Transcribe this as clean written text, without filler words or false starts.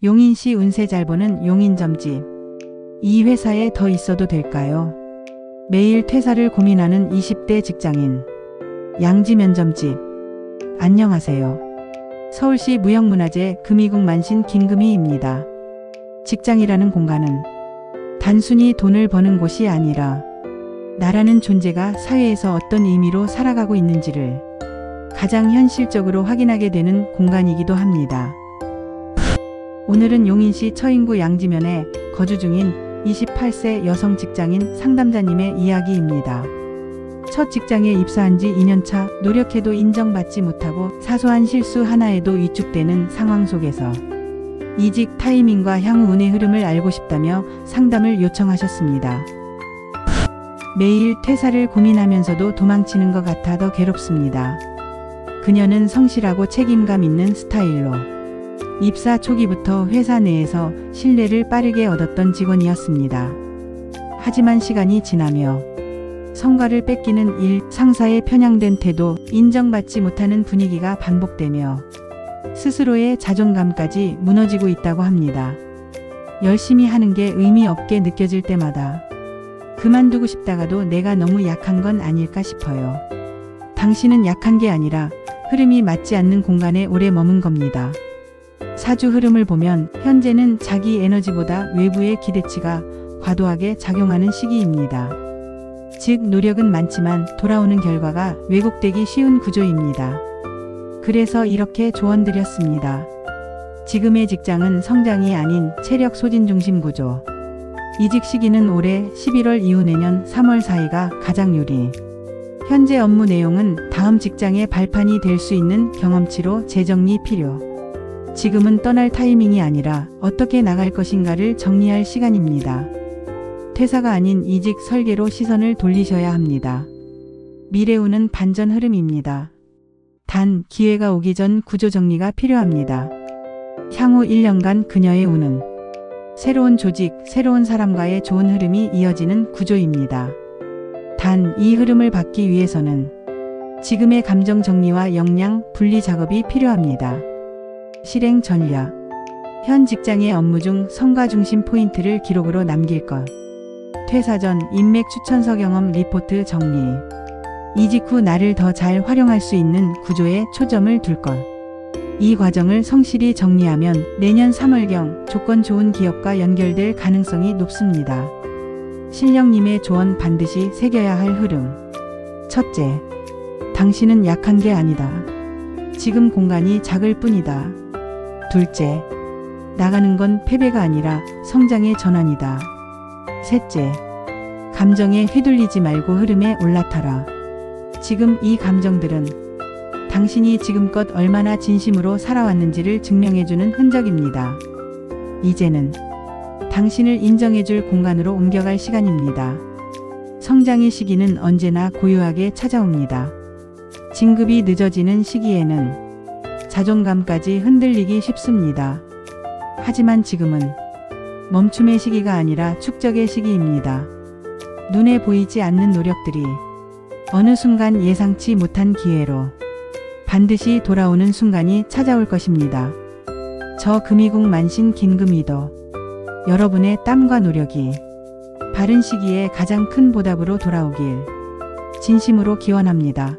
용인시 운세 잘 보는 용인점집. 이 회사에 더 있어도 될까요? 매일 퇴사를 고민하는 20대 직장인. 양지면점집. 안녕하세요. 서울시 무형문화재 금이국 만신 김금희입니다. 직장이라는 공간은 단순히 돈을 버는 곳이 아니라 나라는 존재가 사회에서 어떤 의미로 살아가고 있는지를 가장 현실적으로 확인하게 되는 공간이기도 합니다. 오늘은 용인시 처인구 양지면에 거주 중인 28세 여성 직장인 상담자님의 이야기입니다. 첫 직장에 입사한 지 2년차, 노력해도 인정받지 못하고 사소한 실수 하나에도 위축되는 상황 속에서 이직 타이밍과 향후 운의 흐름을 알고 싶다며 상담을 요청하셨습니다. 매일 퇴사를 고민하면서도 도망치는 것 같아 더 괴롭습니다. 그녀는 성실하고 책임감 있는 스타일로 입사 초기부터 회사 내에서 신뢰를 빠르게 얻었던 직원이었습니다. 하지만 시간이 지나며 성과를 뺏기는 일, 상사의 편향된 태도, 인정받지 못하는 분위기가 반복되며 스스로의 자존감까지 무너지고 있다고 합니다. 열심히 하는 게 의미 없게 느껴질 때마다 그만두고 싶다가도 내가 너무 약한 건 아닐까 싶어요. 당신은 약한 게 아니라 흐름이 맞지 않는 공간에 오래 머문 겁니다. 사주 흐름을 보면 현재는 자기 에너지보다 외부의 기대치가 과도하게 작용하는 시기입니다. 즉 노력은 많지만 돌아오는 결과가 왜곡되기 쉬운 구조입니다. 그래서 이렇게 조언드렸습니다. 지금의 직장은 성장이 아닌 체력 소진 중심 구조. 이직 시기는 올해 11월 이후 내년 3월 사이가 가장 유리. 현재 업무 내용은 다음 직장의 발판이 될 수 있는 경험치로 재정리 필요. 지금은 떠날 타이밍이 아니라 어떻게 나갈 것인가를 정리할 시간입니다. 퇴사가 아닌 이직 설계로 시선을 돌리셔야 합니다. 미래운은 반전 흐름입니다. 단 기회가 오기 전 구조 정리가 필요합니다. 향후 1년간 그녀의 운은 새로운 조직, 새로운 사람과의 좋은 흐름이 이어지는 구조입니다. 단 이 흐름을 받기 위해서는 지금의 감정 정리와 역량 분리 작업이 필요합니다. 실행 전략. 현 직장의 업무 중 성과 중심 포인트를 기록으로 남길 것. 퇴사 전 인맥 추천서 경험 리포트 정리. 이직 후 나를 더 잘 활용할 수 있는 구조에 초점을 둘 것. 이 과정을 성실히 정리하면 내년 3월경 조건 좋은 기업과 연결될 가능성이 높습니다. 실령님의 조언 반드시 새겨야 할 흐름. 첫째, 당신은 약한 게 아니다. 지금 공간이 작을 뿐이다. 둘째, 나가는 건 패배가 아니라 성장의 전환이다. 셋째, 감정에 휘둘리지 말고 흐름에 올라타라. 지금 이 감정들은 당신이 지금껏 얼마나 진심으로 살아왔는지를 증명해주는 흔적입니다. 이제는 당신을 인정해줄 공간으로 옮겨갈 시간입니다. 성장의 시기는 언제나 고요하게 찾아옵니다. 진급이 늦어지는 시기에는 자존감까지 흔들리기 쉽습니다. 하지만 지금은 멈춤의 시기가 아니라 축적의 시기입니다. 눈에 보이지 않는 노력들이 어느 순간 예상치 못한 기회로 반드시 돌아오는 순간이 찾아올 것입니다. 저 금이국 만신 김금희도 여러분의 땀과 노력이 바른 시기에 가장 큰 보답으로 돌아오길 진심으로 기원합니다.